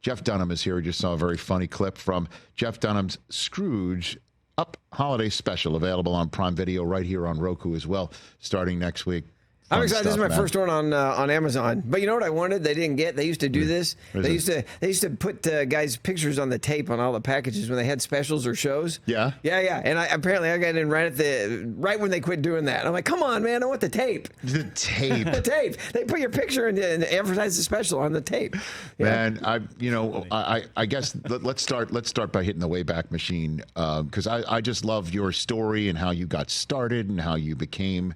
Jeff Dunham is here. We just saw a very funny clip from Jeff Dunham's Scrooged-Up Holiday Special, available on Prime Video right here on Roku as well, starting next week. I'm excited. This is my first one on Amazon. But you know what I wanted? They didn't get. They used to do this. They used to put guys' pictures on the tape on all the packages when they had specials or shows. Yeah. Yeah. And apparently I got in right when they quit doing that. I'm like, come on, man! I want the tape. The tape. The tape. They put your picture and advertise the special on the tape. Yeah. Man, I guess let's start by hitting the Wayback Machine, because I just love your story and how you got started and how you became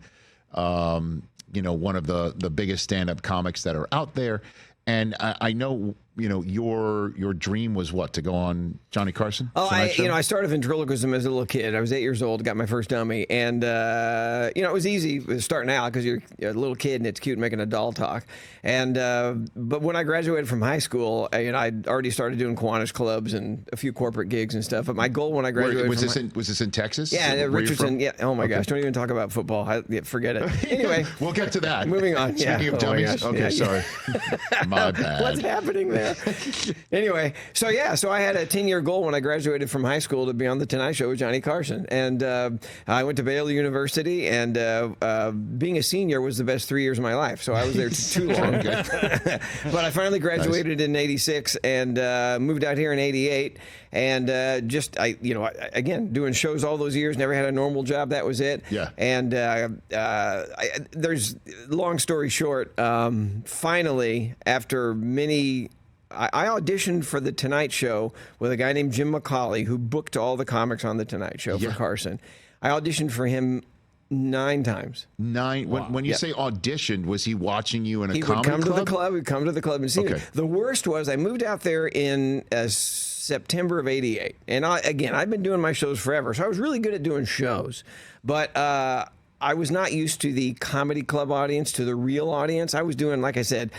one of the biggest stand-up comics that are out there. And I know, your dream was what, to go on Johnny Carson? Oh, I started ventriloquism as a little kid. I was 8 years old, got my first dummy. And, it was easy starting out because you're a little kid and it's cute making a doll talk. And, but when I graduated from high school, I'd already started doing Kiwanis clubs and a few corporate gigs and stuff. But my goal when I graduated was this in Texas? Yeah, Richardson. Yeah. Oh my gosh, don't even talk about football. Forget it. Anyway, we'll get to that. Moving on. Speaking of dummies. Okay, sorry. My bad. What's happening there? Anyway, so I had a 10-year goal when I graduated from high school to be on The Tonight Show with Johnny Carson. And I went to Baylor University, and being a senior was the best 3 years of my life. So I was there too long. But I finally graduated in 86 and moved out here in 88. And again, doing shows all those years, never had a normal job. That was it. Yeah. And there's, long story short, finally, after many... I auditioned for The Tonight Show with a guy named Jim McCauley, who booked all the comics on The Tonight Show for Carson. I auditioned for him 9 times. 9? Wow. When you say auditioned, was he watching you in a comedy club? He would come to the club. He'd come to the club and see me. The worst was I moved out there in September of 88. And I've been doing my shows forever, so I was really good at doing shows. But I was not used to the comedy club audience, to the real audience. I was doing, like I said,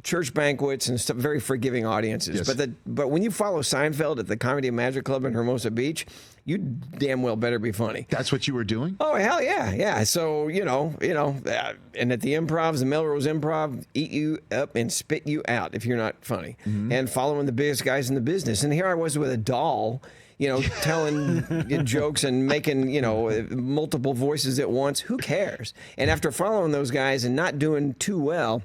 church banquets and stuff, very forgiving audiences. Yes. But when you follow Seinfeld at the Comedy and Magic Club in Hermosa Beach, you damn well better be funny. That's what you were doing? Oh, hell yeah. So, and at the Improvs, the Melrose Improv, eat you up and spit you out if you're not funny. Mm-hmm. And following the biggest guys in the business. And here I was with a doll, telling jokes and making, multiple voices at once. Who cares? And after following those guys and not doing too well,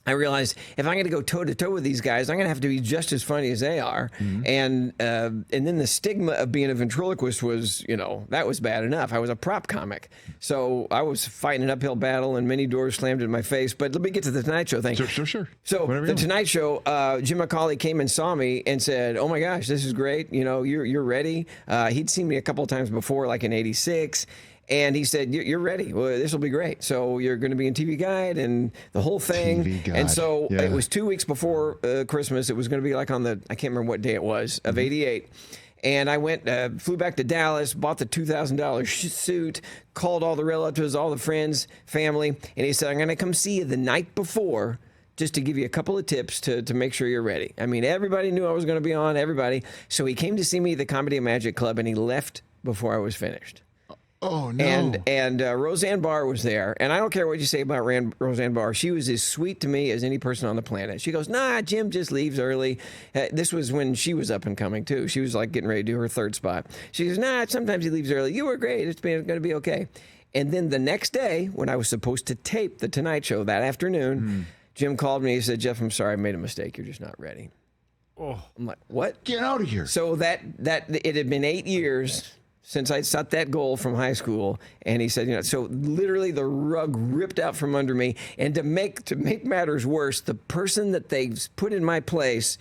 I realized if I'm going to go toe-to-toe with these guys, I'm going to have to be just as funny as they are. Mm-hmm. And then the stigma of being a ventriloquist was, that was bad enough. I was a prop comic. So I was fighting an uphill battle and many doors slammed in my face. But let me get to the Tonight Show thing. Sure. So the Tonight Show, Jim McCauley came and saw me and said, oh, my gosh, this is great. You're ready. He'd seen me a couple of times before, like in 86. And he said, you're ready. Well, this will be great. So you're going to be in TV Guide and the whole thing. TV Guide. And so it was 2 weeks before Christmas. It was going to be like on I can't remember what day it was, of 88. And I went, flew back to Dallas, bought the $2,000 suit, called all the relatives, all the friends, family. And he said, I'm going to come see you the night before just to give you a couple of tips to make sure you're ready. I mean, everybody knew I was going to be on, everybody. So he came to see me at the Comedy and Magic Club, and he left before I was finished. Oh, no. And Roseanne Barr was there. And I don't care what you say about Roseanne Barr. She was as sweet to me as any person on the planet. She goes, nah, Jim just leaves early. This was when she was up and coming, too. She was like getting ready to do her third spot. She goes, nah, sometimes he leaves early. You were great. It's going to be okay. And then the next day, when I was supposed to tape The Tonight Show that afternoon, Jim called me. He said, Jeff, I'm sorry, I made a mistake. You're just not ready. Oh. I'm like, what? Get out of here. So that it had been 8 years since I'd set that goal from high school. And he said, so literally the rug ripped out from under me. And to make matters worse, the person that they put in my place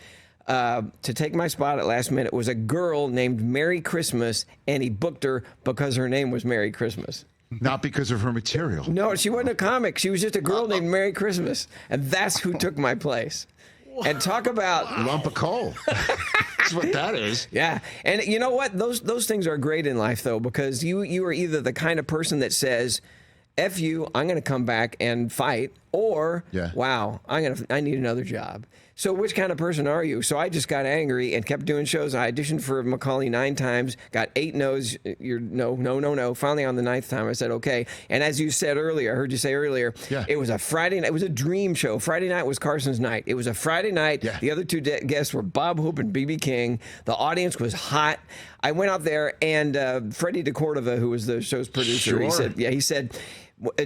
to take my spot at last minute was a girl named Merry Christmas, and he booked her because her name was Merry Christmas. Not because of her material. No, she wasn't a comic. She was just a girl named Merry Christmas. And that's who took my place. And talk about lump of coal. That's what that is. Yeah. And you know what? Those things are great in life, though, because you are either the kind of person that says, F you, I'm going to come back and fight, or, wow, I need another job. so which kind of person are you? So I just got angry and kept doing shows. I auditioned for Macaulay 9 times, got 8 no's. You're no. Finally, on the 9th time, I said, okay. And as you said earlier, I heard you say earlier, it was a Friday night. It was a dream show. Friday night was Carson's night. It was a Friday night. Yeah. The other 2 guests were Bob Hope and B.B. King. The audience was hot. I went out there, and Freddie DeCordova, who was the show's producer, he said,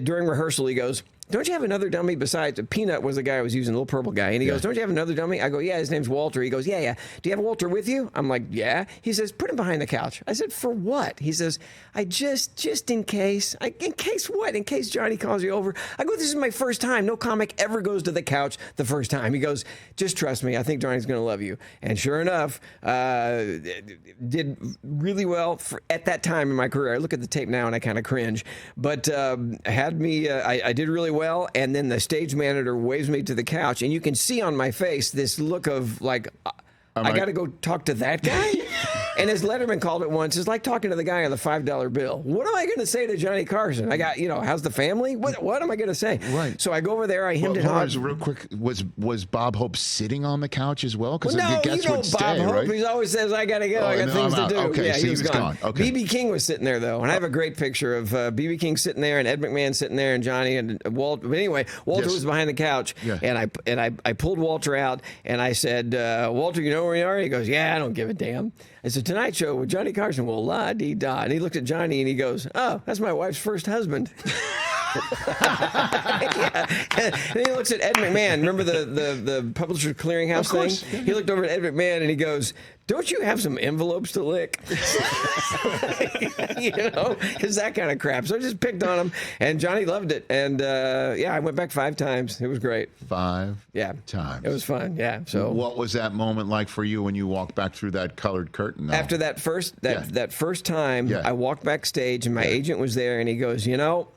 during rehearsal, he goes, don't you have another dummy besides Peanut was the guy I was using, the little purple guy. And he goes, don't you have another dummy? I go, yeah, his name's Walter. He goes, yeah. Do you have Walter with you? I'm like, yeah. He says, put him behind the couch. I said, for what? He says, I just in case. In case what? In case Johnny calls you over. I go, this is my first time. No comic ever goes to the couch the first time. He goes, just trust me. I think Johnny's going to love you. And sure enough, did really well at that time in my career. I look at the tape now and I kind of cringe. But had me, I did really well. And then the stage manager waves me to the couch, and you can see on my face this look of like, I got to go talk to that guy? And as Letterman called it once, it's like talking to the guy on the $5 bill. What am I going to say to Johnny Carson? I got, how's the family? What am I going to say? Right. So I go over there, I hemmed and hawed. Real quick, was Bob Hope sitting on the couch as well? Because no, the guests would Bob Hope. Right? He always says, I got to go. I got things to do. Okay, yeah, so he was gone. Okay. B.B. King was sitting there, though. And I have a great picture of B.B. King sitting there and Ed McMahon sitting there and Johnny and Walt. But anyway, Walter was behind the couch. Yeah. And I pulled Walter out and I said, Walter, you know where you are? He goes, yeah, I don't give a damn. It's a Tonight Show with Johnny Carson. Well, la-dee-da. And he looked at Johnny and he goes, oh, that's my wife's first husband. And he looks at Ed McMahon. Remember the Publishers Clearinghouse thing? Yeah. He looked over at Ed McMahon and he goes, don't you have some envelopes to lick? It's that kind of crap. So I just picked on him, and Johnny loved it. And I went back 5 times. It was great. 5 times. It was fun. Yeah. So what was that moment like for you when you walked back through that colored curtain? Though? After that first time, I walked backstage, and my agent was there, and he goes, your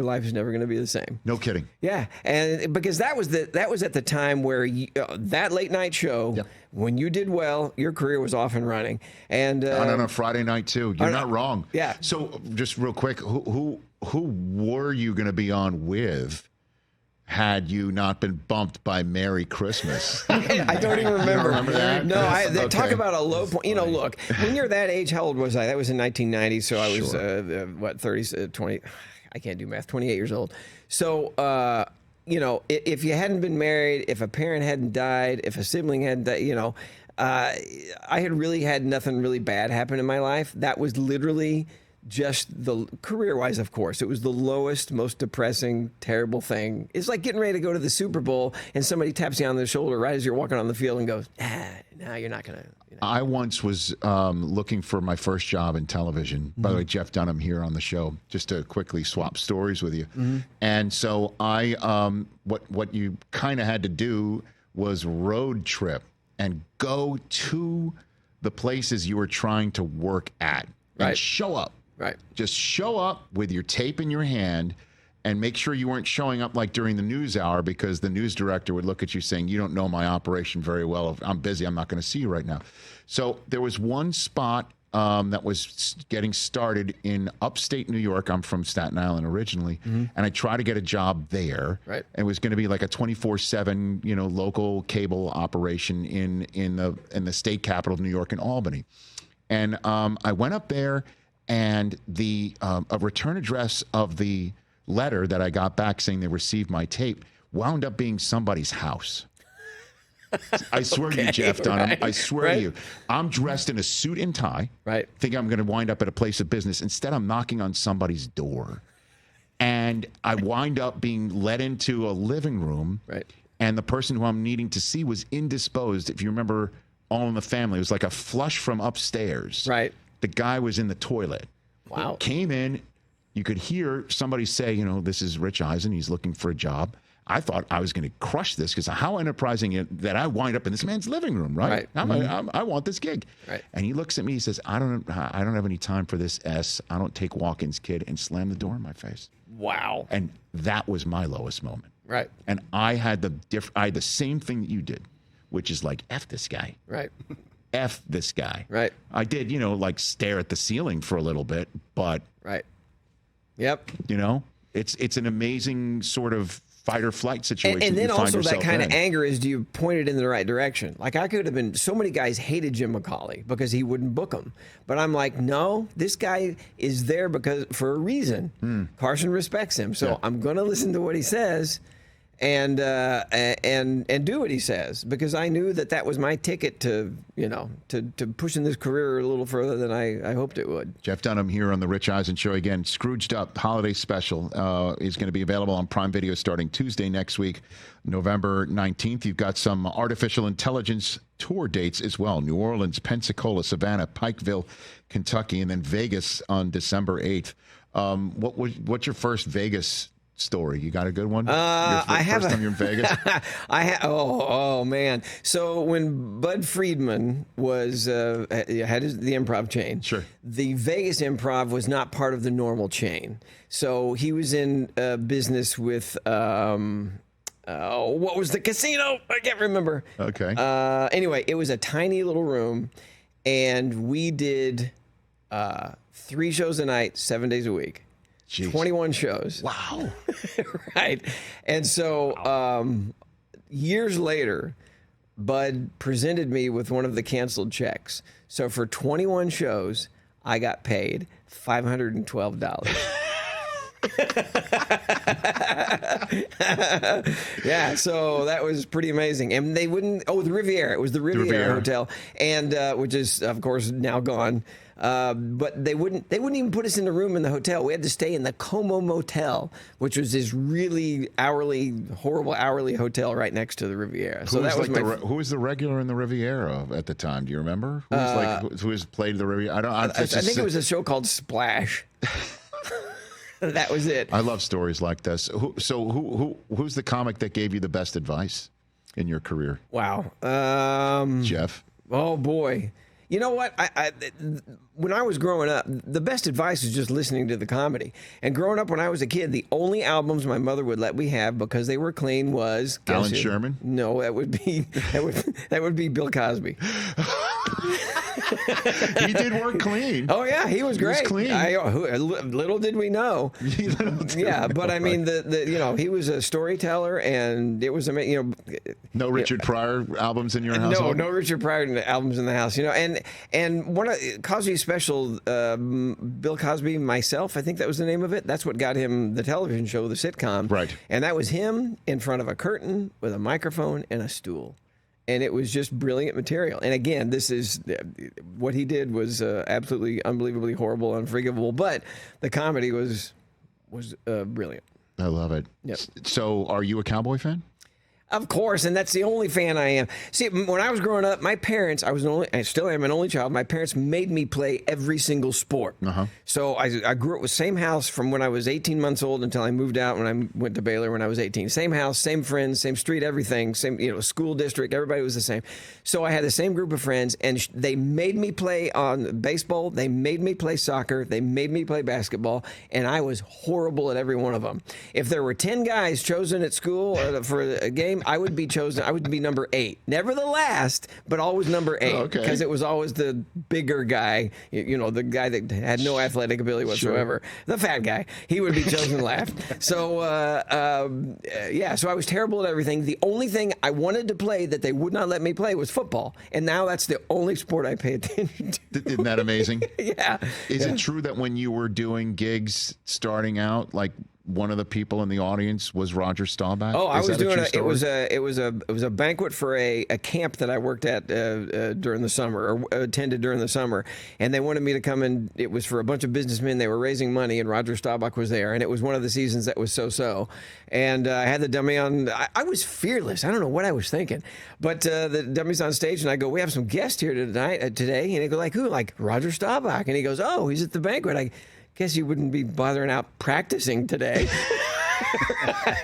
life is never going to be the same. No kidding. Yeah, and because that was at the time where that late night show, when you did well, your career was off and running. And on a Friday night too. You're not wrong. Yeah. So just real quick, who were you going to be on with? Had you not been bumped by Merry Christmas? I don't even remember. You don't remember that? No, talk about a low point. Look, when you're that age, how old was I? That was in 1990, so I was, 30, 20, I can't do math, 28 years old. So, if you hadn't been married, if a parent hadn't died, if a sibling hadn't died, I had really had nothing really bad happen in my life. That was literally just the career-wise, of course. It was the lowest, most depressing, terrible thing. It's like getting ready to go to the Super Bowl and somebody taps you on the shoulder right as you're walking on the field and goes, no, you're not going to. I once was looking for my first job in television. Mm-hmm. By the way, Jeff Dunham here on the show, just to quickly swap stories with you. Mm-hmm. And so I, what you kind of had to do was road trip and go to the places you were trying to work at and show up. Right. Just show up with your tape in your hand and make sure you weren't showing up like during the news hour, because the news director would look at you saying, you don't know my operation very well. If I'm busy, I'm not going to see you right now. So there was one spot that was getting started in upstate New York. I'm from Staten Island originally, and I tried to get a job there. Right. It was going to be like a 24/7, local cable operation in the state capital of New York in Albany. And I went up there, and the a return address of the letter that I got back saying they received my tape wound up being somebody's house. I swear to you, Jeff Dunham, I swear to you. I'm dressed in a suit and tie, think I'm going to wind up at a place of business. Instead, I'm knocking on somebody's door. And I wind up being led into a living room, and the person who I'm needing to see was indisposed. If you remember All in the Family, it was like a flush from upstairs. Right. The guy was in the toilet. Wow. Came in. You could hear somebody say, this is Rich Eisen. He's looking for a job. I thought I was going to crush this, because how enterprising that I wind up in this man's living room, right? I want this gig. Right. And he looks at me. He says, I don't have any time for this I don't take walk-ins, kid, and slammed the door in my face. Wow. And that was my lowest moment. Right. And I had the same thing that you did, which is like, F this guy. Right. F this guy. Right. I did, like stare at the ceiling for a little bit, but right. Yep. It's an amazing sort of fight or flight situation. And then you find also that yourself kind of in. anger is, do you point it in the right direction? Like I could have been, so many guys hated Jim McCauley because he wouldn't book them. But I'm like, no, this guy is there for a reason. Carson respects him. So I'm going to listen to what he says and do what he says, because I knew that was my ticket to pushing this career a little further than I hoped it would. Jeff Dunham here on the Rich Eisen Show again. Scrooged-Up Holiday Special is going to be available on Prime Video starting Tuesday next week, November 19th. You've got some artificial intelligence tour dates as well: New Orleans, Pensacola, Savannah, Pikeville, Kentucky, and then Vegas on December 8th. What's your first Vegas story? You got a good one? First time you're in Vegas? Oh man. So when Bud Friedman was had the improv chain, sure, the Vegas Improv was not part of the normal chain. So he was in business with what was the casino? I can't remember. Okay. Anyway, it was a tiny little room, and we did 3 shows a night, 7 days a week. Jeez. 21 shows. Wow. Right. And so years later, Bud presented me with one of the canceled checks. So for 21 shows, I got paid $512. Yeah, so that was pretty amazing. And they wouldn't, the Riviera. It was the Riviera Hotel, and which is, of course, now gone. But they wouldn't even put us in a room in the hotel. We had to stay in the Como Motel, which was this really horrible hourly hotel right next to the Riviera. So that was who was the regular in the Riviera at the time? Do you remember? Who has played the Riviera? I think it was a show called Splash. That was it. I love stories like this. Who's the comic that gave you the best advice in your career? Wow. Jeff. Oh boy. You know what? When I was growing up, the best advice was just listening to the comedy. And growing up when I was a kid, the only albums my mother would let me have because they were clean was Alan Sherman? No, that would be Bill Cosby. He did work clean. Oh yeah, he was great. He was clean. Little did we know. Yeah, but I mean, he was a storyteller, and it was amazing. No Richard Pryor albums in your household? No Richard Pryor albums in the house. And one of Cosby's special, Bill Cosby, Myself, I think that was the name of it. That's what got him the television show, the sitcom. Right. And that was him in front of a curtain with a microphone and a stool. And it was just brilliant material. And again, this is what he did was absolutely unbelievably horrible, unforgivable. But the comedy was brilliant. I love it. Yep. So, are you a Cowboy fan? Of course, and that's the only fan I am. See, when I was growing up, my parents, I still am an only child. My parents made me play every single sport. Uh-huh. So I grew up with same house from when I was 18 months old until I moved out when I went to Baylor when I was 18. Same house, same friends, same street, everything, same school district. Everybody was the same. So I had the same group of friends, and they made me play on baseball. They made me play soccer. They made me play basketball, and I was horrible at every one of them. If there were 10 guys chosen at school for a game, I would be chosen. I would be number 8. Never the last, but always number 8 because it was always the bigger guy, the guy that had no athletic ability whatsoever. Sure. The fat guy. He would be chosen last. So, so I was terrible at everything. The only thing I wanted to play that they would not let me play was football. And now that's the only sport I pay attention to. Isn't that amazing? Yeah. Is it true that when you were doing gigs starting out, like one of the people in the audience was Roger Staubach? Oh, I was doing it was a banquet for a camp that I worked at during the summer, or attended during the summer, and they wanted me to come in. It was for a bunch of businessmen. They were raising money, and Roger Staubach was there, and it was one of the seasons that was so. And I had the dummy on. I was fearless. I don't know what I was thinking, but the dummy's on stage, and I go, "We have some guests here today," and they go, "Like who?" "Like Roger Staubach," and he goes, "Oh, he's at the banquet." I guess you wouldn't be bothering out practicing today.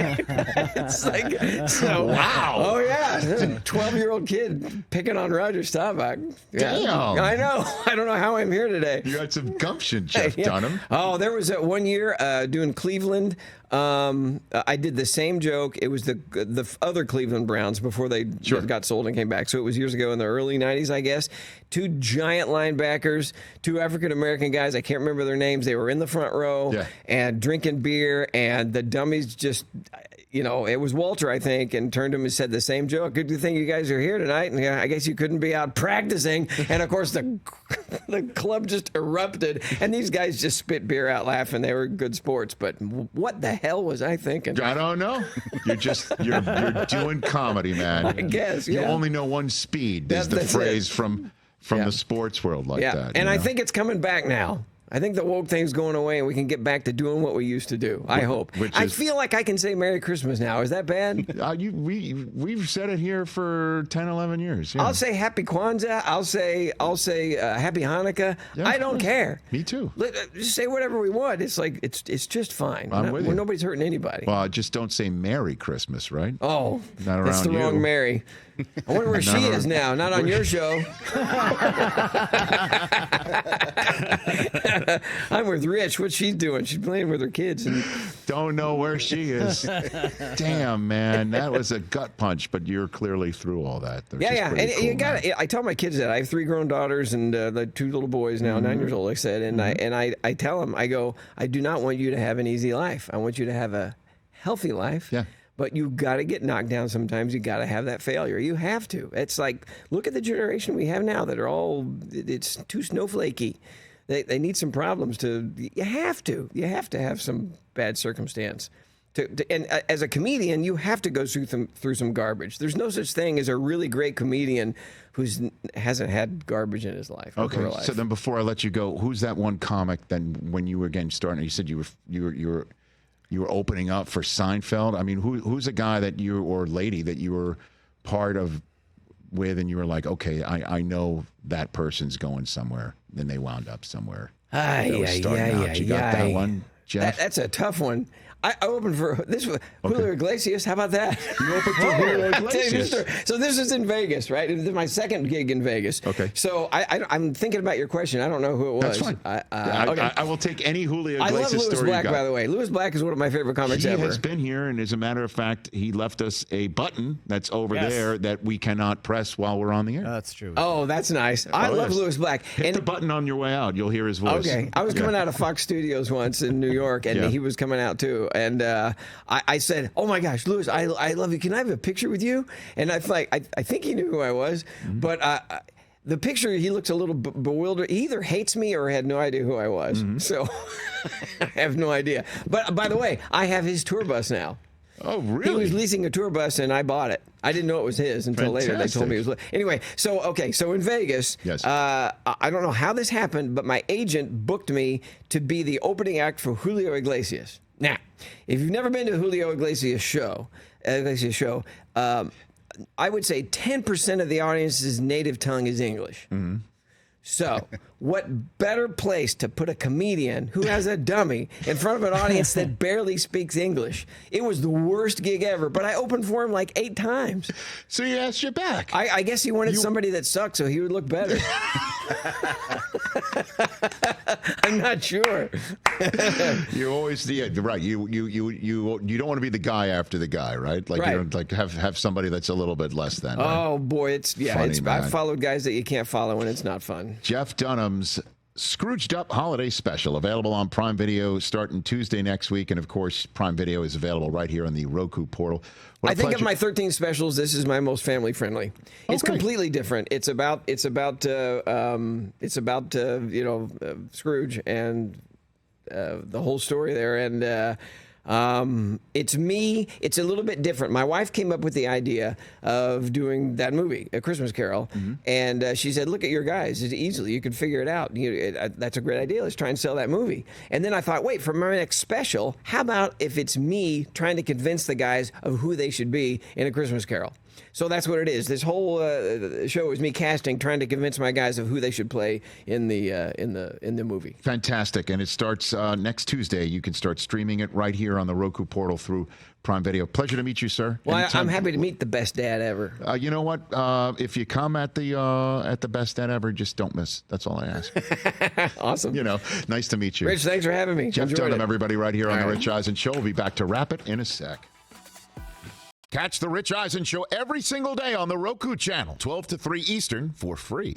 It's like, so, wow. Oh, yeah. 12-year-old kid picking on Roger Staubach. Yeah. Damn. I know. I don't know how I'm here today. You had some gumption, Jeff Dunham. Oh, there was one year doing Cleveland. I did the same joke. It was the other Cleveland Browns before they got sold and came back. So it was years ago in the early 90s, I guess. 2 giant linebackers, 2 African-American guys. I can't remember their names. They were in the front row and drinking beer, and the dummies just... it was Walter, I think, and turned to him and said the same joke. Good thing you guys are here tonight, and I guess you couldn't be out practicing. And of course, the club just erupted, and these guys just spit beer out laughing. They were good sports, but what the hell was I thinking? I don't know. You're doing comedy, man. I guess. You Yeah. only know one speed. Is the phrase from the sports world like that. And I think it's coming back now. I think the woke thing's going away, and we can get back to doing what we used to do. I hope. I feel like I can say Merry Christmas now. Is that bad? We've said it here for 10, 11 years. Yeah. I'll say Happy Kwanzaa. I'll say Happy Hanukkah. Yeah, I don't care. Me too. Just say whatever we want. It's like it's just fine. I'm with you. Nobody's hurting anybody. Well, just don't say Merry Christmas, right? Oh, not around that's the wrong Mary. I wonder where she is now. Not on your show. I'm with Rich. What's she doing? She's playing with her kids. And don't know where she is. Damn, man, that was a gut punch. But you're clearly through all that. Yeah. And cool, you got. I tell my kids that I have 3 grown daughters and the 2 little boys now, 9 years old. I said, and I tell them, I go, I do not want you to have an easy life. I want you to have a healthy life. Yeah. But you got to get knocked down sometimes. You got to have that failure. You have to. It's like, look at the generation we have now that are all, it's too snowflakey. They need some problems you have to have some bad circumstance. And as a comedian, you have to go through some garbage. There's no such thing as a really great comedian who hasn't had garbage in his life. Okay, so then before I let you go, who's that one comic then when you were again starting, you said you were opening up for Seinfeld. I mean, who's a guy that or lady that you were part of with, and you were like, okay, I know that person's going somewhere. Then they wound up somewhere. You got that one, Jeff? That's a tough one. I opened for Julio Iglesias. How about that? You opened for Julio Iglesias. So this is in Vegas, right? This is my second gig in Vegas. Okay. So I'm thinking about your question. I don't know who it was. That's fine. Okay. I will take any Julio Iglesias I love Louis story Black, you got. by the way. Louis Black is one of my favorite comics ever. He has been here, and as a matter of fact, he left us a button that's over there that we cannot press while we're on the air. That's true. Oh, that's nice. I love Louis Black. Hit the button on your way out. You'll hear his voice. Okay. I was coming out of Fox Studios once in New York, and he was coming out too. And I said, "Oh my gosh, Louis, I love you. Can I have a picture with you?" And I think he knew who I was, but the picture, he looks a little bewildered. He either hates me or had no idea who I was. So I have no idea. But by the way, I have his tour bus now. Oh, really? He was leasing a tour bus, and I bought it. I didn't know it was his until later. They told me it was. Anyway, so in Vegas, yes. I don't know how this happened, but my agent booked me to be the opening act for Julio Iglesias. Now, if you've never been to Julio Iglesias show, I would say 10% of the audience's native tongue is English. Mm-hmm. So, what better place to put a comedian who has a dummy in front of an audience that barely speaks English? It was the worst gig ever, but I opened for him like 8 times. So he asked you back. I guess he wanted somebody that sucked so he would look better. I'm not sure. You always right. You don't want to be the guy after the guy, right? Like you don't like have somebody that's a little bit less than. Right? Oh boy, funny, I've followed guys that you can't follow and it's not fun. Jeff Dunham's Scrooged-Up Holiday Special, available on Prime Video starting Tuesday next week. And, of course, Prime Video is available right here on the Roku portal. I think of my 13 specials, this is my most family-friendly. It's completely different. It's about Scrooge and the whole story there. And it's me. It's a little bit different. My wife came up with the idea of doing that movie, A Christmas Carol, and she said, "Look at your guys. It's easily you can figure it out. That's a great idea. Let's try and sell that movie." And then I thought, wait, for my next special, how about if it's me trying to convince the guys of who they should be in A Christmas Carol? So that's what it is. This whole show is me casting, trying to convince my guys of who they should play in the movie. Fantastic, and it starts next Tuesday. You can start streaming it right here on the Roku portal through Prime Video. Pleasure to meet you, sir. Well, I'm happy to meet the best dad ever. You know what? If you come at the best dad ever, just don't miss. That's all I ask. Awesome. Nice to meet you, Rich. Thanks for having me. Jeff Dunham, everybody, right here on the Rich Eisen Show. We'll be back to wrap it in a sec. Catch the Rich Eisen Show every single day on the Roku Channel, 12 to 3 Eastern, for free.